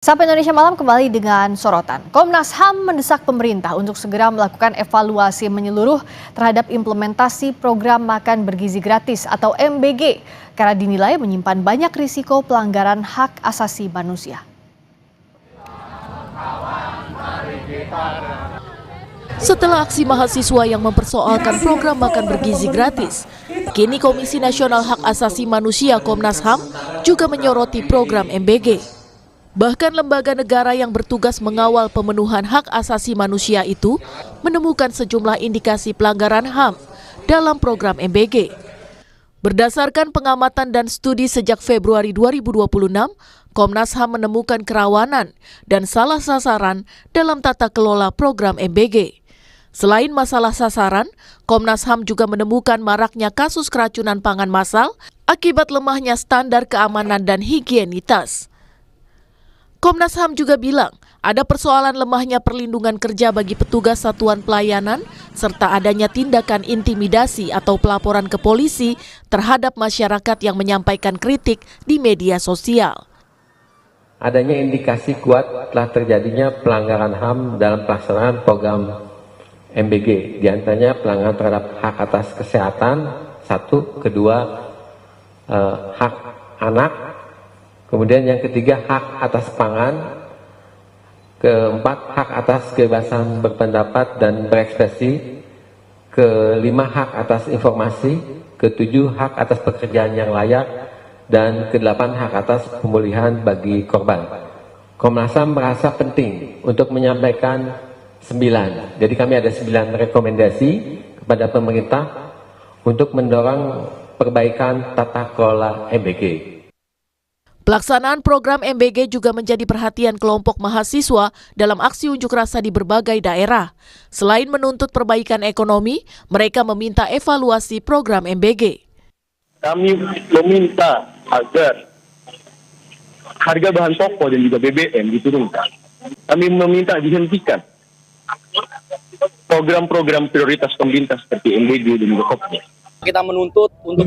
Sapa Indonesia Malam kembali dengan sorotan. Komnas HAM mendesak pemerintah untuk segera melakukan evaluasi menyeluruh terhadap implementasi program makan bergizi gratis atau MBG karena dinilai menyimpan banyak risiko pelanggaran hak asasi manusia. Setelah aksi mahasiswa yang mempersoalkan program makan bergizi gratis, kini Komisi Nasional Hak Asasi Manusia Komnas HAM juga menyoroti program MBG. Bahkan lembaga negara yang bertugas mengawal pemenuhan hak asasi manusia itu menemukan sejumlah indikasi pelanggaran HAM dalam program MBG. Berdasarkan pengamatan dan studi sejak Februari 2026, Komnas HAM menemukan kerawanan dan salah sasaran dalam tata kelola program MBG. Selain masalah sasaran, Komnas HAM juga menemukan maraknya kasus keracunan pangan massal akibat lemahnya standar keamanan dan higienitas. Komnas HAM juga bilang ada persoalan lemahnya perlindungan kerja bagi petugas satuan pelayanan serta adanya tindakan intimidasi atau pelaporan ke polisi terhadap masyarakat yang menyampaikan kritik di media sosial. Adanya indikasi kuat telah terjadinya pelanggaran HAM dalam pelaksanaan program MBG, diantaranya pelanggaran terhadap hak atas kesehatan, satu, kedua hak anak, kemudian yang ketiga hak atas pangan, keempat hak atas kebebasan berpendapat dan berekspresi, kelima hak atas informasi, ketujuh hak atas pekerjaan yang layak, dan kedelapan hak atas pemulihan bagi korban. Komnas HAM merasa penting untuk menyampaikan 9. Jadi kami ada 9 rekomendasi kepada pemerintah untuk mendorong perbaikan tata kelola MBG. Pelaksanaan program MBG juga menjadi perhatian kelompok mahasiswa dalam aksi unjuk rasa di berbagai daerah. Selain menuntut perbaikan ekonomi, mereka meminta evaluasi program MBG. Kami meminta agar harga bahan pokok dan juga BBM diturunkan. Kami meminta dihentikan program-program prioritas pemerintah seperti MBG dan juga Kopda. Kita menuntut untuk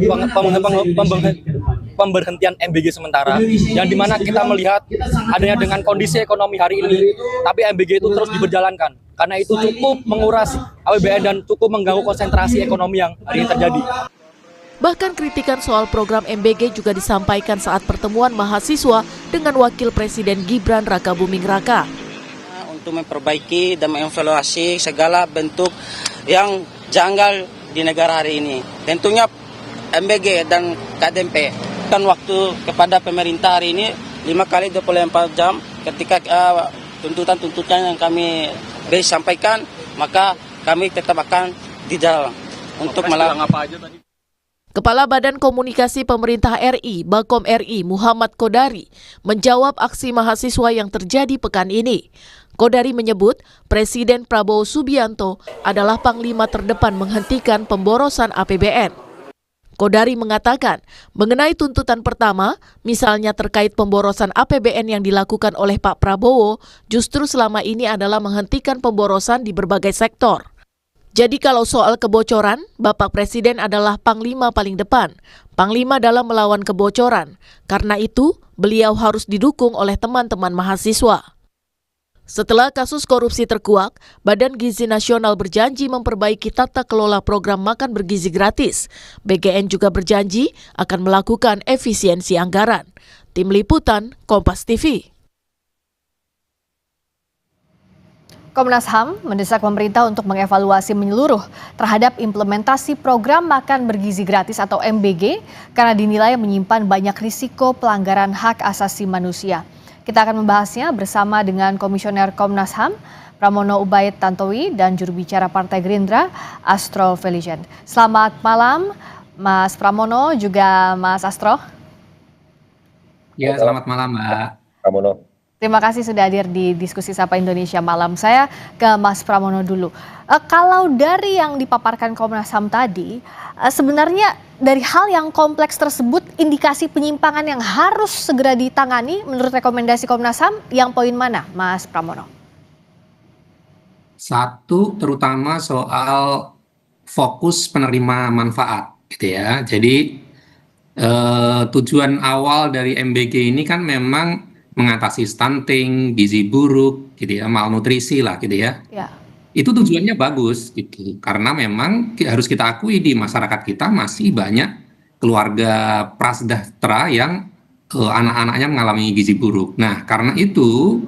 pemberhentian MBG sementara, yang dimana kita melihat adanya dengan kondisi ekonomi hari ini, tapi MBG itu terus diberjalankan, karena itu cukup menguras APBN dan cukup mengganggu konsentrasi ekonomi yang hari ini terjadi. Bahkan kritikan soal program MBG juga disampaikan saat pertemuan mahasiswa dengan Wakil Presiden Gibran Rakabuming Raka. Untuk memperbaiki dan mengevaluasi segala bentuk yang janggal di negara hari ini. Tentunya MBG dan KDMP kan waktu kepada pemerintah hari ini 5 kali 24 jam ketika tuntutan-tuntutan yang kami sampaikan, maka kami tetap akan di dalam untuk melakukan apa aja tadi. Kepala Badan Komunikasi Pemerintah RI, Bakom RI, Muhammad Kodari, menjawab aksi mahasiswa yang terjadi pekan ini. Kodari menyebut Presiden Prabowo Subianto adalah panglima terdepan menghentikan pemborosan APBN. Kodari mengatakan, mengenai tuntutan pertama, misalnya terkait pemborosan APBN yang dilakukan oleh Pak Prabowo, justru selama ini adalah menghentikan pemborosan di berbagai sektor. Jadi kalau soal kebocoran, Bapak Presiden adalah panglima paling depan, panglima dalam melawan kebocoran. Karena itu, beliau harus didukung oleh teman-teman mahasiswa. Setelah kasus korupsi terkuak, Badan Gizi Nasional berjanji memperbaiki tata kelola program makan bergizi gratis. BGN juga berjanji akan melakukan efisiensi anggaran. Tim Liputan, Kompas TV. Komnas HAM mendesak pemerintah untuk mengevaluasi menyeluruh terhadap implementasi program makan bergizi gratis atau MBG karena dinilai menyimpan banyak risiko pelanggaran hak asasi manusia. Kita akan membahasnya bersama dengan Komisioner Komnas HAM, Pramono Ubaid Tantowi, dan juru bicara Partai Gerindra, Astro Feligen. Selamat malam, Mas Pramono, juga Mas Astro. Ya, selamat malam, Mbak. Pramono. Terima kasih sudah hadir di diskusi Sapa Indonesia Malam. Saya ke Mas Pramono dulu. Kalau dari yang dipaparkan Komnas HAM tadi, sebenarnya dari hal yang kompleks tersebut, indikasi penyimpangan yang harus segera ditangani menurut rekomendasi Komnas HAM, yang poin mana, Mas Pramono? Satu, terutama soal fokus penerima manfaat, gitu ya. Jadi tujuan awal dari MBG ini kan memang mengatasi stunting, gizi buruk, gitu ya, malnutrisi lah, gitu ya. Ya. Itu tujuannya bagus, gitu. Karena memang harus kita akui di masyarakat kita masih banyak keluarga prasejahtera yang anak-anaknya mengalami gizi buruk. Nah, karena itu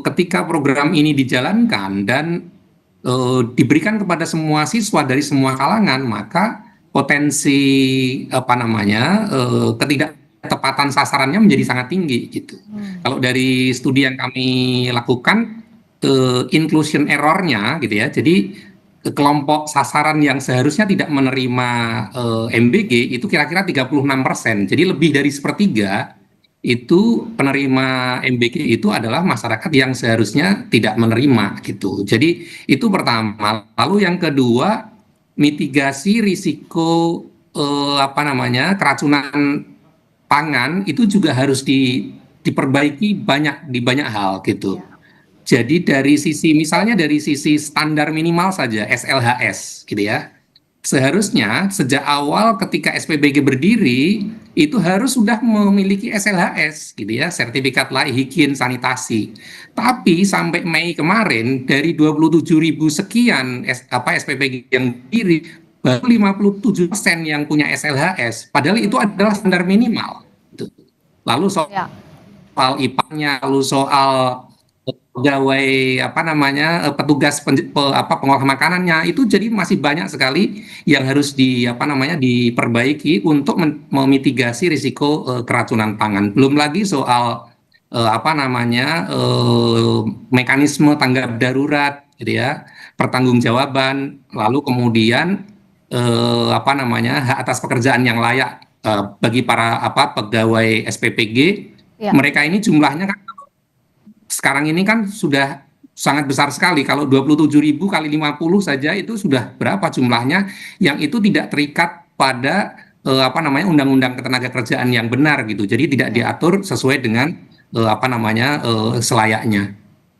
ketika program ini dijalankan dan diberikan kepada semua siswa dari semua kalangan, maka potensi ketidaktepatan sasarannya menjadi sangat tinggi gitu. Kalau dari studi yang kami lakukan, inclusion error-nya gitu ya, jadi kelompok sasaran yang seharusnya tidak menerima MBG itu kira-kira 36%, jadi lebih dari sepertiga itu penerima MBG itu adalah masyarakat yang seharusnya tidak menerima gitu. Jadi itu pertama. Lalu yang kedua, mitigasi risiko keracunan pangan itu juga harus diperbaiki di banyak hal gitu. Jadi dari sisi misalnya dari sisi standar minimal saja SLHS gitu ya. Seharusnya sejak awal ketika SPBG berdiri itu harus sudah memiliki SLHS gitu ya, sertifikat layak higien sanitasi. Tapi sampai Mei kemarin dari 27.000 sekian SPBG yang berdiri baru 57% yang punya SLHS, padahal itu adalah standar minimal. Lalu soal IPA-nya, lalu soal pegawai petugas pengolah makanannya itu jadi masih banyak sekali yang harus diperbaiki untuk memitigasi risiko keracunan pangan. Belum lagi soal mekanisme tanggap darurat gitu ya, pertanggungjawaban, lalu kemudian hak atas pekerjaan yang layak bagi para pegawai SPPG. Mereka ini jumlahnya kan sekarang ini kan sudah sangat besar sekali. Kalau 27.000 kali 50 saja itu sudah berapa jumlahnya yang itu tidak terikat pada undang-undang ketenagakerjaan yang benar gitu. Jadi tidak diatur sesuai dengan selayaknya.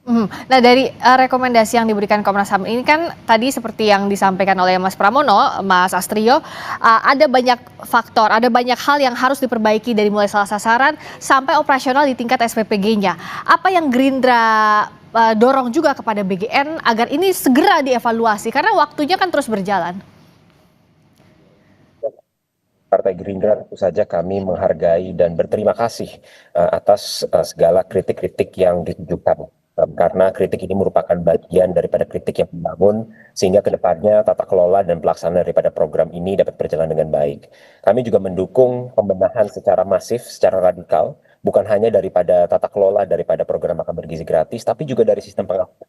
Nah, dari rekomendasi yang diberikan Komnas HAM ini kan tadi seperti yang disampaikan oleh Mas Pramono, Mas Astrio, ada banyak faktor, ada banyak hal yang harus diperbaiki dari mulai salah sasaran sampai operasional di tingkat SPPG-nya. Apa yang Gerindra dorong juga kepada BGN agar ini segera dievaluasi karena waktunya kan terus berjalan? Partai Gerindra tentu saja kami menghargai dan berterima kasih atas segala kritik-kritik yang ditujukan. Karena kritik ini merupakan bagian daripada kritik yang membangun sehingga kedepannya tata kelola dan pelaksanaan daripada program ini dapat berjalan dengan baik. Kami juga mendukung pembenahan secara masif, secara radikal, bukan hanya daripada tata kelola daripada program makan bergizi gratis, tapi juga dari sistem pengawasan.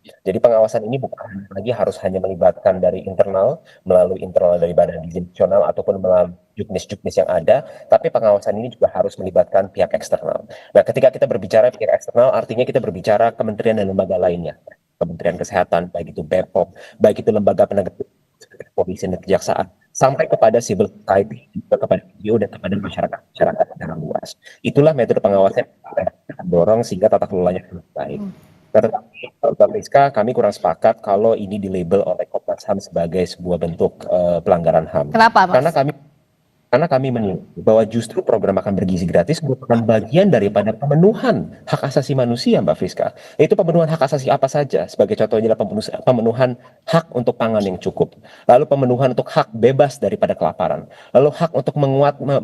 Jadi pengawasan ini bukan lagi harus hanya melibatkan dari internal, melalui internal dari Badan Gizi Nasional ataupun melalui juknis-juknis yang ada, tapi pengawasan ini juga harus melibatkan pihak eksternal. Nah, ketika kita berbicara pihak eksternal, artinya kita berbicara kementerian dan lembaga lainnya. Kementerian Kesehatan, baik itu BPOM, baik itu lembaga penegak hukum, polisi dan kejaksaan, sampai kepada civil society, juga kepada NGO dan kepada masyarakat secara luas. Itulah metode pengawasan yang kita dorong sehingga tata kelolanya lebih baik. Tetapi, Mbak Priska, kami kurang sepakat kalau ini dilabel oleh Komnas HAM sebagai sebuah bentuk pelanggaran HAM. Kenapa, Mas? Karena kami menilai bahwa justru program makan bergizi gratis merupakan bagian daripada pemenuhan hak asasi manusia, Mbak Friska. Yaitu pemenuhan hak asasi apa saja? Sebagai contohnya adalah pemenuhan hak untuk pangan yang cukup. Lalu pemenuhan untuk hak bebas daripada kelaparan. Lalu hak untuk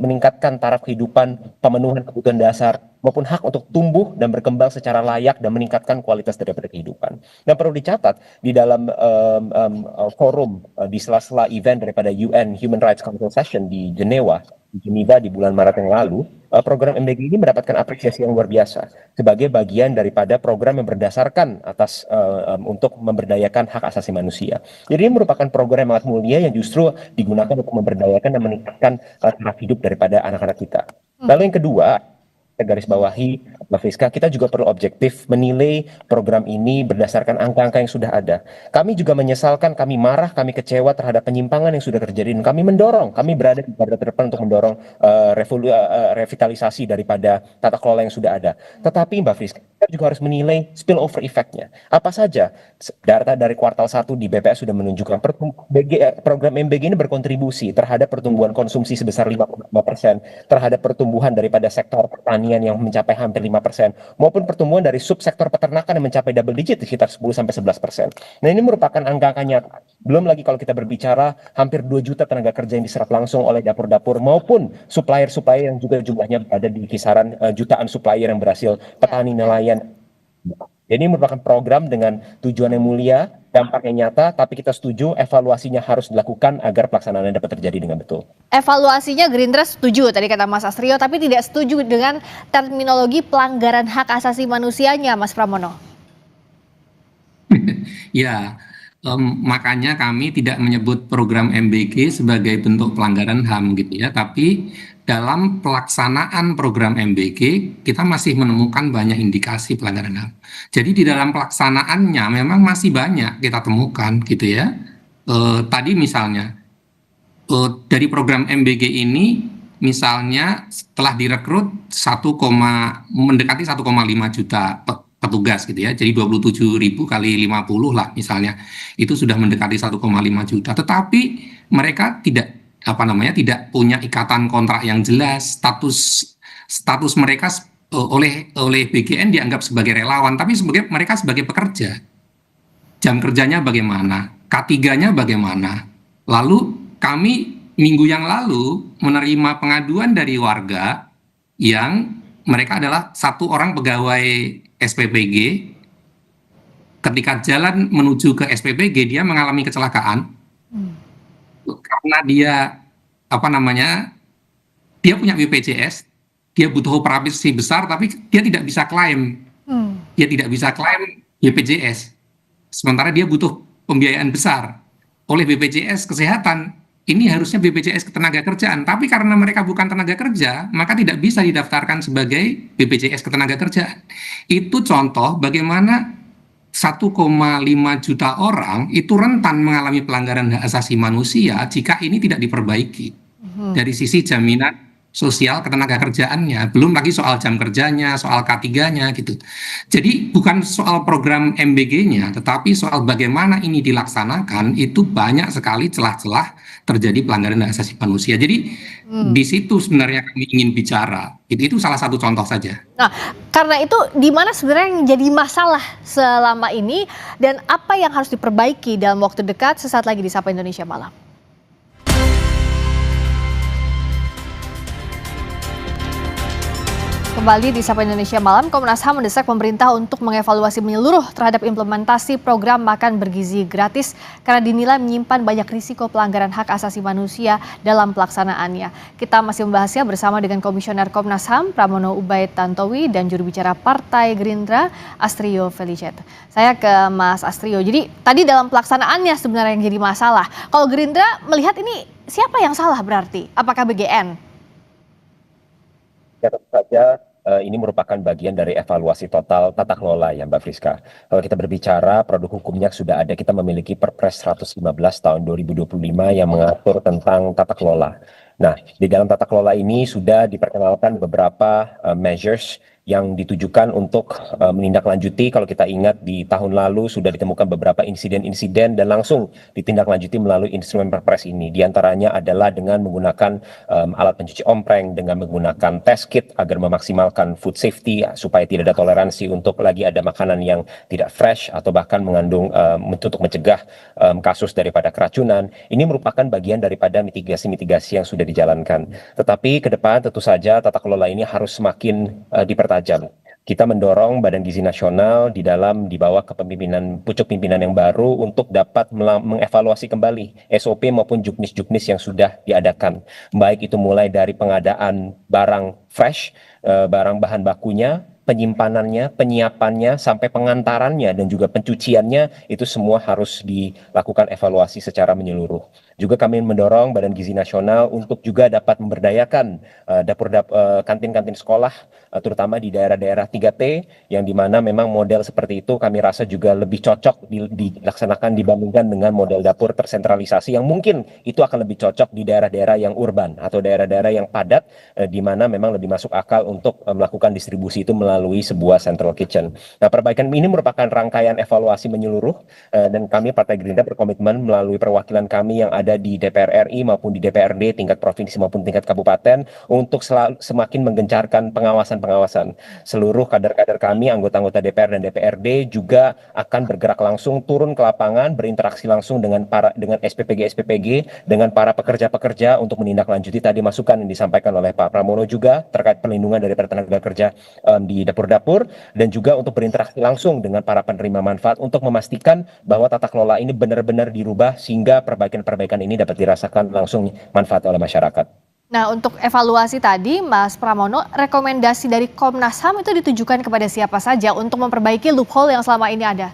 meningkatkan taraf kehidupan, pemenuhan kebutuhan dasar, maupun hak untuk tumbuh dan berkembang secara layak dan meningkatkan kualitas daripada kehidupan. Dan perlu dicatat, di dalam forum, di sela-sela event daripada UN Human Rights Council Session di Geneva di bulan Maret yang lalu, program MBG ini mendapatkan apresiasi yang luar biasa sebagai bagian daripada program yang berdasarkan atas untuk memberdayakan hak asasi manusia. Jadi ini merupakan program yang sangat mulia yang justru digunakan untuk memberdayakan dan meningkatkan taraf hidup daripada anak-anak kita. Lalu yang kedua, garis bawahi, Mbak Friska, kita juga perlu objektif menilai program ini berdasarkan angka-angka yang sudah ada. Kami juga menyesalkan, kami marah, kami kecewa terhadap penyimpangan yang sudah terjadi. Dan kami mendorong, kami berada di garda terdepan untuk mendorong revitalisasi daripada tata kelola yang sudah ada. Tetapi Mbak Friska, kita juga harus menilai spillover effect-nya. Apa saja? Data dari kuartal 1 di BPS sudah menunjukkan program MBG ini berkontribusi terhadap pertumbuhan konsumsi sebesar 5,5%, terhadap pertumbuhan daripada sektor pertanian yang mencapai hampir 5%, maupun pertumbuhan dari subsektor peternakan yang mencapai double digit di sekitar 10-11%. Nah, ini merupakan angka nyata. Belum lagi kalau kita berbicara hampir 2 juta tenaga kerja yang diserap langsung oleh dapur-dapur maupun supplier-supplier yang juga jumlahnya berada di kisaran jutaan supplier yang berhasil petani nelayan. Jadi ini merupakan program dengan tujuan yang mulia, dampaknya nyata, tapi kita setuju evaluasinya harus dilakukan agar pelaksanaannya dapat terjadi dengan betul. Evaluasinya Gerindra setuju tadi kata Mas Astrio, tapi tidak setuju dengan terminologi pelanggaran hak asasi manusianya, Mas Pramono. Ya, makanya kami tidak menyebut program MBG sebagai bentuk pelanggaran HAM gitu ya, tapi dalam pelaksanaan program MBG kita masih menemukan banyak indikasi pelanggaran HAM. Jadi di dalam pelaksanaannya memang masih banyak kita temukan gitu ya. Tadi misalnya dari program MBG ini misalnya setelah direkrut mendekati 1,5 juta petugas gitu ya, jadi 27.000 kali 50 lah misalnya, itu sudah mendekati 1,5 juta. Tetapi mereka tidak punya ikatan kontrak yang jelas, status mereka oleh BGN dianggap sebagai relawan, tapi mereka sebagai pekerja. Jam kerjanya bagaimana? K3-nya bagaimana? Lalu kami minggu yang lalu menerima pengaduan dari warga yang mereka adalah satu orang pegawai SPPG. Ketika jalan menuju ke SPPG dia mengalami kecelakaan karena dia dia punya BPJS, dia butuh operasi besar tapi dia tidak bisa klaim. Dia tidak bisa klaim BPJS. Sementara dia butuh pembiayaan besar oleh BPJS Kesehatan. Ini harusnya BPJS Ketenagakerjaan, tapi karena mereka bukan tenaga kerja, maka tidak bisa didaftarkan sebagai BPJS Ketenagakerjaan. Itu contoh bagaimana 1,5 juta orang itu rentan mengalami pelanggaran hak asasi manusia jika ini tidak diperbaiki dari sisi jaminan sosial ketenagakerjaannya, belum lagi soal jam kerjanya, soal K3-nya gitu. Jadi bukan soal program MBG-nya, tetapi soal bagaimana ini dilaksanakan, itu banyak sekali celah-celah terjadi pelanggaran hak asasi manusia. Jadi di situ sebenarnya kami ingin bicara. Itu salah satu contoh saja. Nah, karena itu di mana sebenarnya yang jadi masalah selama ini dan apa yang harus diperbaiki dalam waktu dekat? Sesaat lagi di Sapa Indonesia Malam. Kembali di Sapa Indonesia Malam, Komnas HAM mendesak pemerintah untuk mengevaluasi menyeluruh terhadap implementasi program makan bergizi gratis karena dinilai menyimpan banyak risiko pelanggaran hak asasi manusia dalam pelaksanaannya. Kita masih membahasnya bersama dengan Komisioner Komnas HAM Pramono Ubaid Tantowi dan juru bicara Partai Gerindra Astrio Felicet. Saya ke Mas Astrio. Jadi tadi dalam pelaksanaannya sebenarnya yang jadi masalah. Kalau Gerindra melihat ini siapa yang salah berarti? Apakah BGN? Ya, tentu saja ini merupakan bagian dari evaluasi total tata kelola ya Mbak Friska. Kalau kita berbicara produk hukumnya sudah ada, kita memiliki Perpres 115 tahun 2025 yang mengatur tentang tata kelola. Nah, di dalam tata kelola ini sudah diperkenalkan beberapa measures yang ditujukan untuk menindaklanjuti. Kalau kita ingat di tahun lalu sudah ditemukan beberapa insiden-insiden dan langsung ditindaklanjuti melalui instrumen Perpres ini. Di antaranya adalah dengan menggunakan alat pencuci ompreng, dengan menggunakan test kit agar memaksimalkan food safety supaya tidak ada toleransi untuk lagi ada makanan yang tidak fresh atau bahkan mengandung untuk mencegah kasus daripada keracunan. Ini merupakan bagian daripada mitigasi-mitigasi yang sudah dijalankan. Tetapi ke depan tentu saja tata kelola ini harus semakin dipertajam. Kita mendorong Badan Gizi Nasional di bawah kepemimpinan pucuk pimpinan yang baru untuk dapat mengevaluasi kembali SOP maupun juknis-juknis yang sudah diadakan. Baik itu mulai dari pengadaan barang fresh, barang bahan bakunya, penyimpanannya, penyiapannya, sampai pengantarannya dan juga pencuciannya, itu semua harus dilakukan evaluasi secara menyeluruh. Juga kami mendorong Badan Gizi Nasional untuk juga dapat memberdayakan kantin-kantin sekolah, terutama di daerah-daerah 3T, yang dimana memang model seperti itu kami rasa juga lebih cocok dilaksanakan dibandingkan dengan model dapur tersentralisasi yang mungkin itu akan lebih cocok di daerah-daerah yang urban atau daerah-daerah yang padat, di mana memang lebih masuk akal untuk melakukan distribusi itu melalui sebuah central kitchen. Nah, perbaikan ini merupakan rangkaian evaluasi menyeluruh, dan kami Partai Gerindra berkomitmen melalui perwakilan kami yang ada di DPR RI maupun di DPRD tingkat provinsi maupun tingkat kabupaten untuk semakin menggencarkan pengawasan. Seluruh kader-kader kami, anggota-anggota DPR dan DPRD juga akan bergerak langsung turun ke lapangan, berinteraksi langsung dengan SPPG, dengan para pekerja-pekerja untuk menindaklanjuti tadi masukan yang disampaikan oleh Pak Pramono juga terkait perlindungan daripada tenaga kerja di dapur-dapur, dan juga untuk berinteraksi langsung dengan para penerima manfaat untuk memastikan bahwa tata kelola ini benar-benar dirubah sehingga perbaikan-perbaikan ini dapat dirasakan langsung manfaat oleh masyarakat. Nah, untuk evaluasi tadi, Mas Pramono, rekomendasi dari Komnas HAM itu ditujukan kepada siapa saja untuk memperbaiki loophole yang selama ini ada?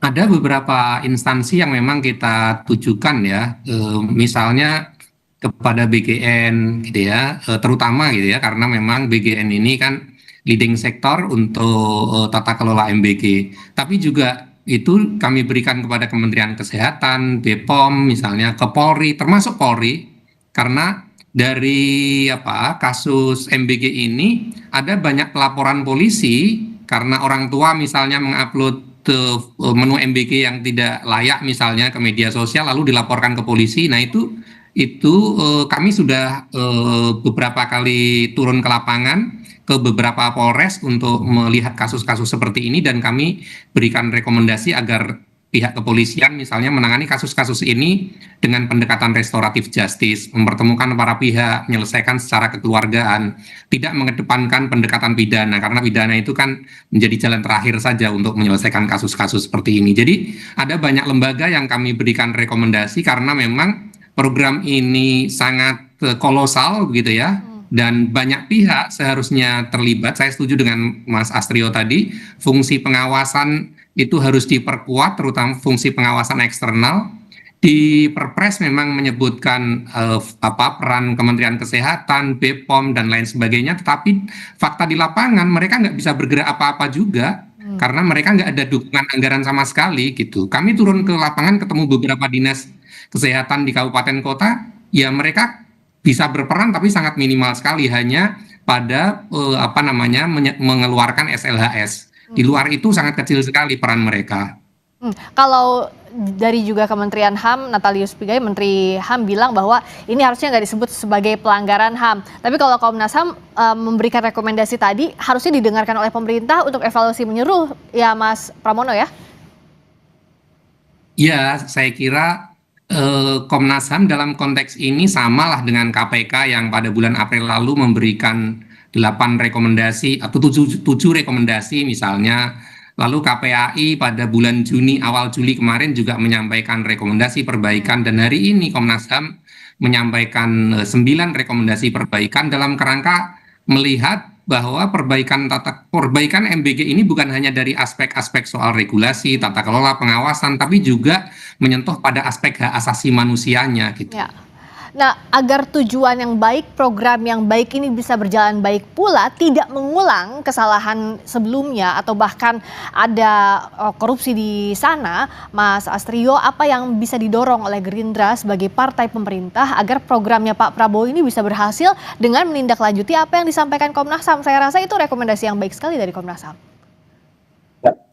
Ada beberapa instansi yang memang kita tujukan ya, misalnya kepada BGN gitu ya, terutama gitu ya, karena memang BGN ini kan leading sektor untuk tata kelola MBG. Tapi juga itu kami berikan kepada Kementerian Kesehatan, BPOM misalnya, ke Polri, termasuk Polri, karena dari kasus MBG ini ada banyak laporan polisi karena orang tua misalnya mengupload menu MBG yang tidak layak misalnya ke media sosial lalu dilaporkan ke polisi. Nah itu kami sudah beberapa kali turun ke lapangan ke beberapa Polres untuk melihat kasus-kasus seperti ini, dan kami berikan rekomendasi agar pihak kepolisian misalnya menangani kasus-kasus ini dengan pendekatan restoratif justice, mempertemukan para pihak, menyelesaikan secara kekeluargaan, tidak mengedepankan pendekatan pidana, karena pidana itu kan menjadi jalan terakhir saja untuk menyelesaikan kasus-kasus seperti ini. Jadi ada banyak lembaga yang kami berikan rekomendasi karena memang program ini sangat kolosal begitu ya, dan banyak pihak seharusnya terlibat. Saya setuju dengan Mas Astrio tadi, fungsi pengawasan itu harus diperkuat, terutama fungsi pengawasan eksternal. Di Perpres memang menyebutkan peran Kementerian Kesehatan, BPOM dan lain sebagainya, tetapi fakta di lapangan mereka nggak bisa bergerak apa-apa juga karena mereka nggak ada dukungan anggaran sama sekali gitu. Kami turun ke lapangan ketemu beberapa dinas kesehatan di kabupaten kota, ya mereka bisa berperan tapi sangat minimal sekali, hanya pada mengeluarkan SLHS. Di luar itu sangat kecil sekali peran mereka. Kalau dari juga Kementerian HAM, Natalius Pigai, Menteri HAM bilang bahwa ini harusnya nggak disebut sebagai pelanggaran HAM. Tapi kalau Komnas HAM memberikan rekomendasi tadi, harusnya didengarkan oleh pemerintah untuk evaluasi menyeluruh, ya Mas Pramono ya? Ya, saya kira Komnas HAM dalam konteks ini samalah dengan KPK yang pada bulan April lalu memberikan 8 rekomendasi atau 7 rekomendasi misalnya. Lalu KPAI pada bulan Juni awal Juli kemarin juga menyampaikan rekomendasi perbaikan, dan hari ini Komnas HAM menyampaikan 9 rekomendasi perbaikan dalam kerangka melihat bahwa perbaikan MBG ini bukan hanya dari aspek-aspek soal regulasi, tata kelola, pengawasan, tapi juga menyentuh pada aspek hak asasi manusianya gitu. Ya. Nah, agar tujuan yang baik, program yang baik ini bisa berjalan baik pula, tidak mengulang kesalahan sebelumnya atau bahkan ada korupsi di sana, Mas Astrio, apa yang bisa didorong oleh Gerindra sebagai partai pemerintah agar programnya Pak Prabowo ini bisa berhasil dengan menindaklanjuti apa yang disampaikan Komnas HAM? Saya rasa itu rekomendasi yang baik sekali dari Komnas HAM.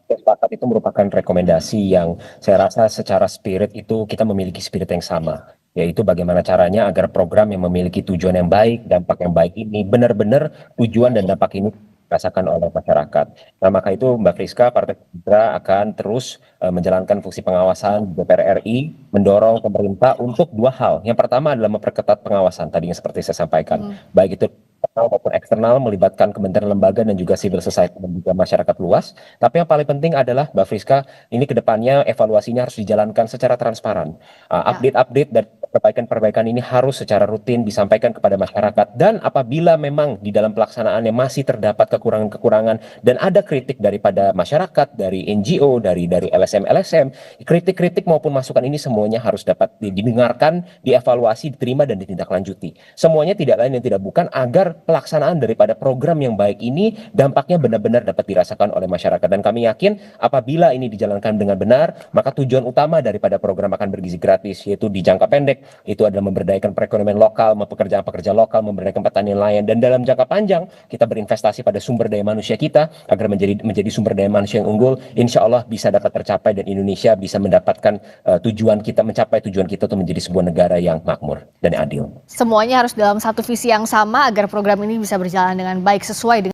Sepakat, itu merupakan rekomendasi yang saya rasa secara spirit itu kita memiliki spirit yang sama, yaitu bagaimana caranya agar program yang memiliki tujuan yang baik, dampak yang baik ini benar-benar tujuan dan dampak ini dirasakan oleh masyarakat. Nah, maka itu Mbak Friska, Partai Gerindra akan terus menjalankan fungsi pengawasan di DPR RI, mendorong pemerintah untuk 2 hal. Yang pertama adalah memperketat pengawasan, tadinya seperti saya sampaikan, baik itu internal maupun eksternal, melibatkan kementerian lembaga dan juga civil society dan juga masyarakat luas. Tapi yang paling penting adalah Mbak Friska, ini kedepannya evaluasinya harus dijalankan secara transparan. Update-update dan perbaikan-perbaikan ini harus secara rutin disampaikan kepada masyarakat, dan apabila memang di dalam pelaksanaannya masih terdapat kekurangan-kekurangan dan ada kritik daripada masyarakat, dari NGO, dari LSM LSM, kritik-kritik maupun masukan ini semuanya harus dapat didengarkan, dievaluasi, diterima, dan ditindaklanjuti. Semuanya tidak lain dan tidak bukan agar pelaksanaan daripada program yang baik ini dampaknya benar-benar dapat dirasakan oleh masyarakat. Dan kami yakin apabila ini dijalankan dengan benar, maka tujuan utama daripada program makan bergizi gratis, yaitu di jangka pendek, itu adalah memberdayakan perekonomian lokal, pekerjaan-pekerja lokal, memberdayakan petani nelayan, dan dalam jangka panjang kita berinvestasi pada sumber daya manusia kita agar menjadi sumber daya manusia yang unggul. Insya Allah bisa dapat tercapai dan Indonesia bisa mendapatkan mencapai tujuan kita untuk menjadi sebuah negara yang makmur dan adil. Semuanya harus dalam satu visi yang sama agar program ini bisa berjalan dengan baik sesuai dengan